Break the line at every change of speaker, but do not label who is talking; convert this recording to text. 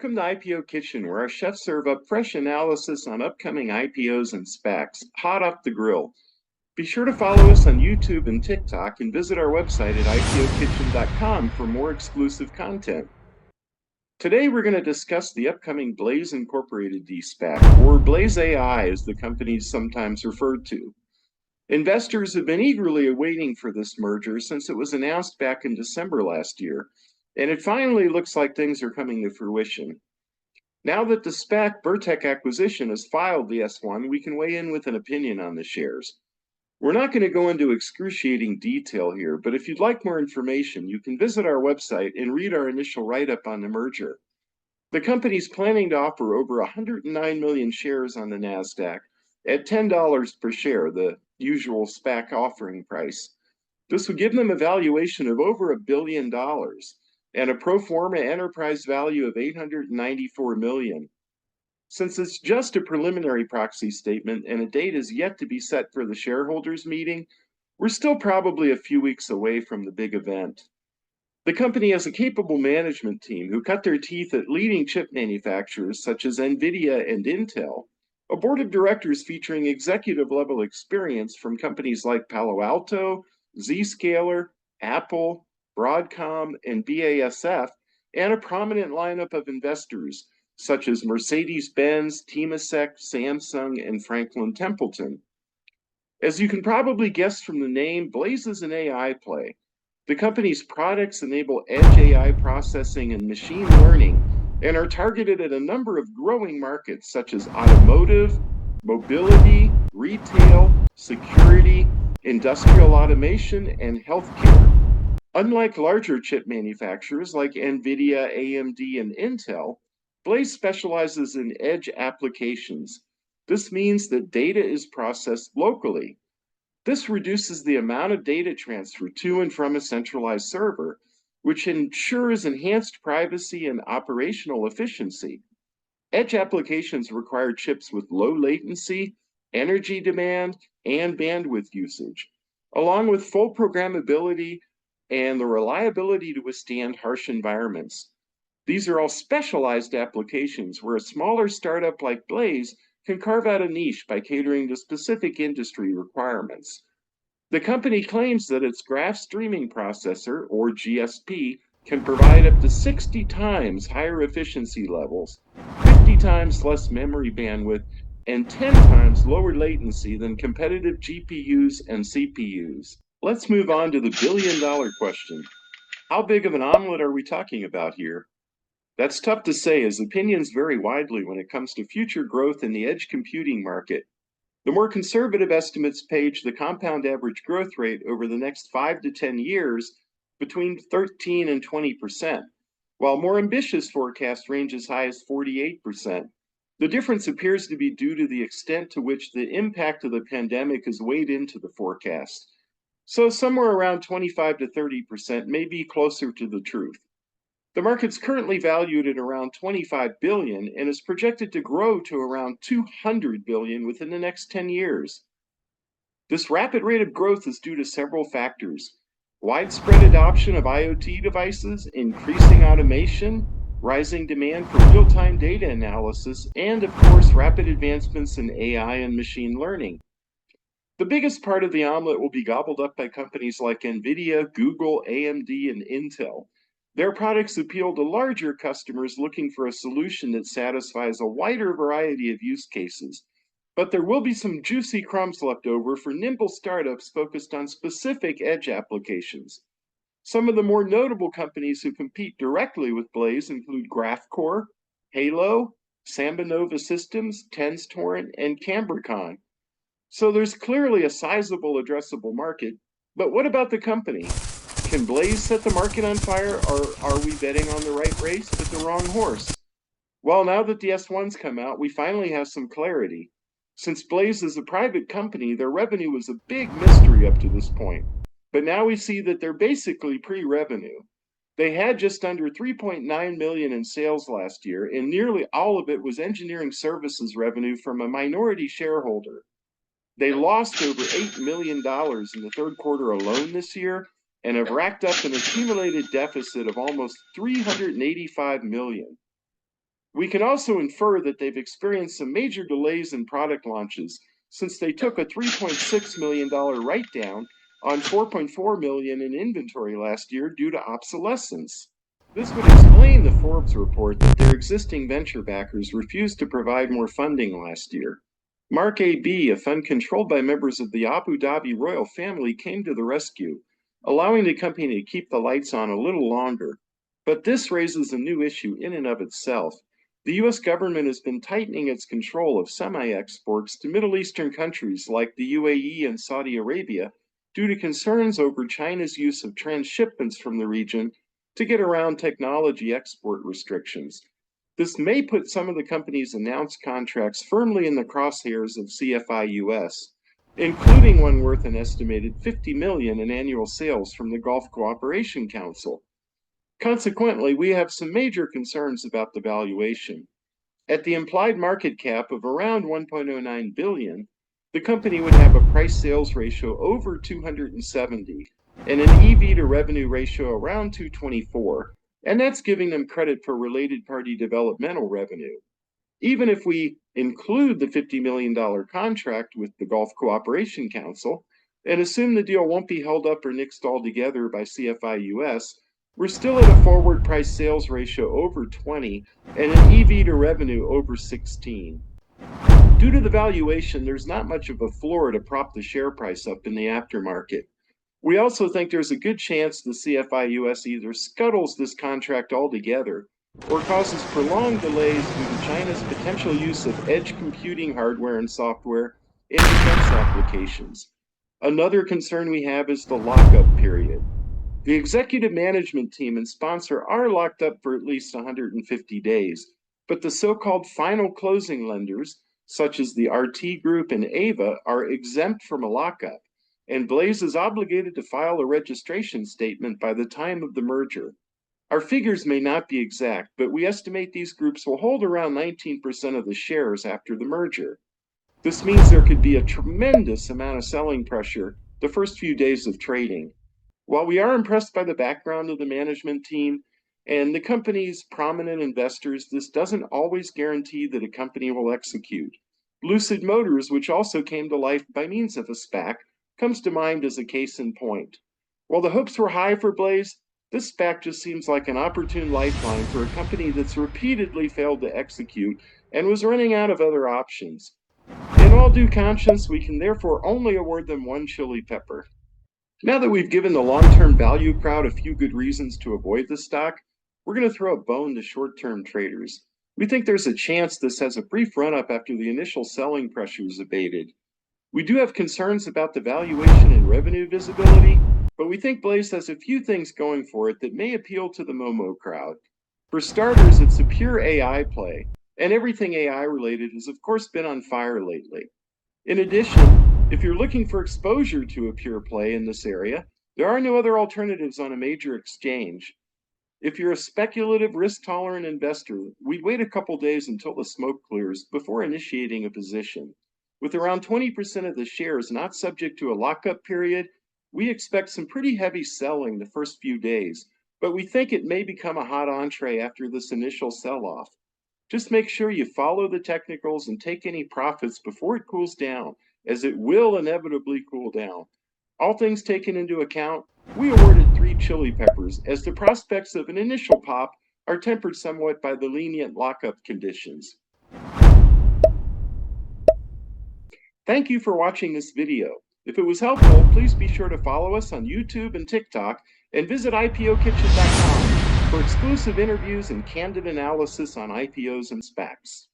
Welcome to IPO Kitchen, where our chefs serve up fresh analysis on upcoming IPOs and SPACs, hot off the grill. Be sure to follow us on YouTube and TikTok and visit our website at ipokitchen.com for more exclusive content. Today, we're going to discuss the upcoming Blaize Incorporated de-SPAC, or Blaize AI as the company is sometimes referred to. Investors have been eagerly awaiting for this merger since it was announced back in December last year, and it finally looks like things are coming to fruition. Now that the SPAC burtech acquisition has filed the S1, we can weigh in with an opinion on the shares. We're not going to go into excruciating detail here, but if you'd like more information, you can visit our website and read our initial write-up on the merger. The company's planning to offer over 109 million shares on the NASDAQ at $10 per share, the usual SPAC offering price. This would give them a valuation of over $1 billion and a pro forma enterprise value of $894 million. Since it's just a preliminary proxy statement and a date is yet to be set for the shareholders meeting, we're still probably a few weeks away from the big event. The company has a capable management team who cut their teeth at leading chip manufacturers such as NVIDIA and Intel, a board of directors featuring executive-level experience from companies like Palo Alto, Zscaler, Apple, Broadcom, and BASF, and a prominent lineup of investors such as Mercedes-Benz, Temasek, Samsung, and Franklin Templeton. As you can probably guess from the name, Blaize is an AI play. The company's products enable edge AI processing and machine learning and are targeted at a number of growing markets such as automotive, mobility, retail, security, industrial automation, and healthcare. Unlike larger chip manufacturers like NVIDIA, AMD, and Intel, Blaize specializes in edge applications. This means that data is processed locally. This reduces the amount of data transfer to and from a centralized server, which ensures enhanced privacy and operational efficiency. Edge applications require chips with low latency, energy demand, and bandwidth usage, along with full programmability and the reliability to withstand harsh environments. These are all specialized applications where a smaller startup like Blaize can carve out a niche by catering to specific industry requirements. The company claims that its graph streaming processor, or GSP, can provide up to 60 times higher efficiency levels, 50 times less memory bandwidth, and 10 times lower latency than competitive GPUs and CPUs. Let's move on to the billion-dollar question. How big of an omelet are we talking about here? That's tough to say, as opinions vary widely when it comes to future growth in the edge computing market. The more conservative estimates page the compound average growth rate over the next 5 to 10 years between 13 and 20%, while more ambitious forecasts range as high as 48%. The difference appears to be due to the extent to which the impact of the pandemic is weighed into the forecast. So somewhere around 25 to 30% may be closer to the truth. The market's currently valued at around 25 billion and is projected to grow to around 200 billion within the next 10 years. This rapid rate of growth is due to several factors: widespread adoption of IoT devices, increasing automation, rising demand for real-time data analysis, and of course, rapid advancements in AI and machine learning. The biggest part of the omelet will be gobbled up by companies like NVIDIA, Google, AMD, and Intel. Their products appeal to larger customers looking for a solution that satisfies a wider variety of use cases. But there will be some juicy crumbs left over for nimble startups focused on specific edge applications. Some of the more notable companies who compete directly with Blaize include GraphCore, Halo, Sambanova Systems, TensTorrent, and Cambricon. So there's clearly a sizable addressable market, but what about the company? Can Blaize set the market on fire, or are we betting on the right race but the wrong horse? Well, now that the S1's come out, we finally have some clarity. Since Blaize is a private company, their revenue was a big mystery up to this point. But now we see that they're basically pre-revenue. They had just under 3.9 million in sales last year, and nearly all of it was engineering services revenue from a minority shareholder. They lost over $8 million in the third quarter alone this year, and have racked up an accumulated deficit of almost 385 million. We can also infer that they've experienced some major delays in product launches since they took a $3.6 million write-down on $4.4 million in inventory last year due to obsolescence. This would explain the Forbes report that their existing venture backers refused to provide more funding last year. Mark AB, a fund controlled by members of the Abu Dhabi royal family, came to the rescue, allowing the company to keep the lights on a little longer. But this raises a new issue in and of itself. The U.S. government has been tightening its control of semi-exports to Middle Eastern countries like the UAE and Saudi Arabia due to concerns over China's use of transshipments from the region to get around technology export restrictions. This may put some of the company's announced contracts firmly in the crosshairs of CFI US, including one worth an estimated $50 million in annual sales from the Gulf Cooperation Council. Consequently, we have some major concerns about the valuation. At the implied market cap of around $1.09 billion, the company would have a price-sales ratio over 270 and an EV to revenue ratio around 224, and that's giving them credit for related party developmental revenue. Even if we include the $50 million contract with the Gulf Cooperation Council and assume the deal won't be held up or nixed altogether by CFI US, we're still at a forward price sales ratio over 20 and an EV to revenue over 16. Due to the valuation, there's not much of a floor to prop the share price up in the aftermarket. We also think there's a good chance the CFI US either scuttles this contract altogether or causes prolonged delays due to China's potential use of edge computing hardware and software in defense applications. Another concern we have is the lockup period. The executive management team and sponsor are locked up for at least 150 days, but the so-called final closing lenders, such as the RT Group and AVA, are exempt from a lockup, and Blaize is obligated to file a registration statement by the time of the merger. Our figures may not be exact, but we estimate these groups will hold around 19% of the shares after the merger. This means there could be a tremendous amount of selling pressure the first few days of trading. While we are impressed by the background of the management team and the company's prominent investors, this doesn't always guarantee that a company will execute. Lucid Motors, which also came to life by means of a SPAC, comes to mind as a case in point. While the hopes were high for Blaize, this SPAC just seems like an opportune lifeline for a company that's repeatedly failed to execute and was running out of other options. In all due conscience, we can therefore only award them one chili pepper. Now that we've given the long-term value crowd a few good reasons to avoid the stock, we're going to throw a bone to short-term traders. We think there's a chance this has a brief run-up after the initial selling pressures abated. We do have concerns about the valuation and revenue visibility, but we think Blaize has a few things going for it that may appeal to the Momo crowd. For starters, it's a pure AI play, and everything AI related has of course been on fire lately. In addition, if you're looking for exposure to a pure play in this area, there are no other alternatives on a major exchange. If you're a speculative, risk-tolerant investor, we'd wait a couple days until the smoke clears before initiating a position. With around 20% of the shares not subject to a lockup period, we expect some pretty heavy selling the first few days, but we think it may become a hot entree after this initial sell-off. Just make sure you follow the technicals and take any profits before it cools down, as it will inevitably cool down. All things taken into account, we awarded 3 chili peppers, as the prospects of an initial pop are tempered somewhat by the lenient lockup conditions. Thank you for watching this video. If it was helpful, please be sure to follow us on YouTube and TikTok and visit IPOkitchen.com for exclusive interviews and candid analysis on IPOs and SPACs.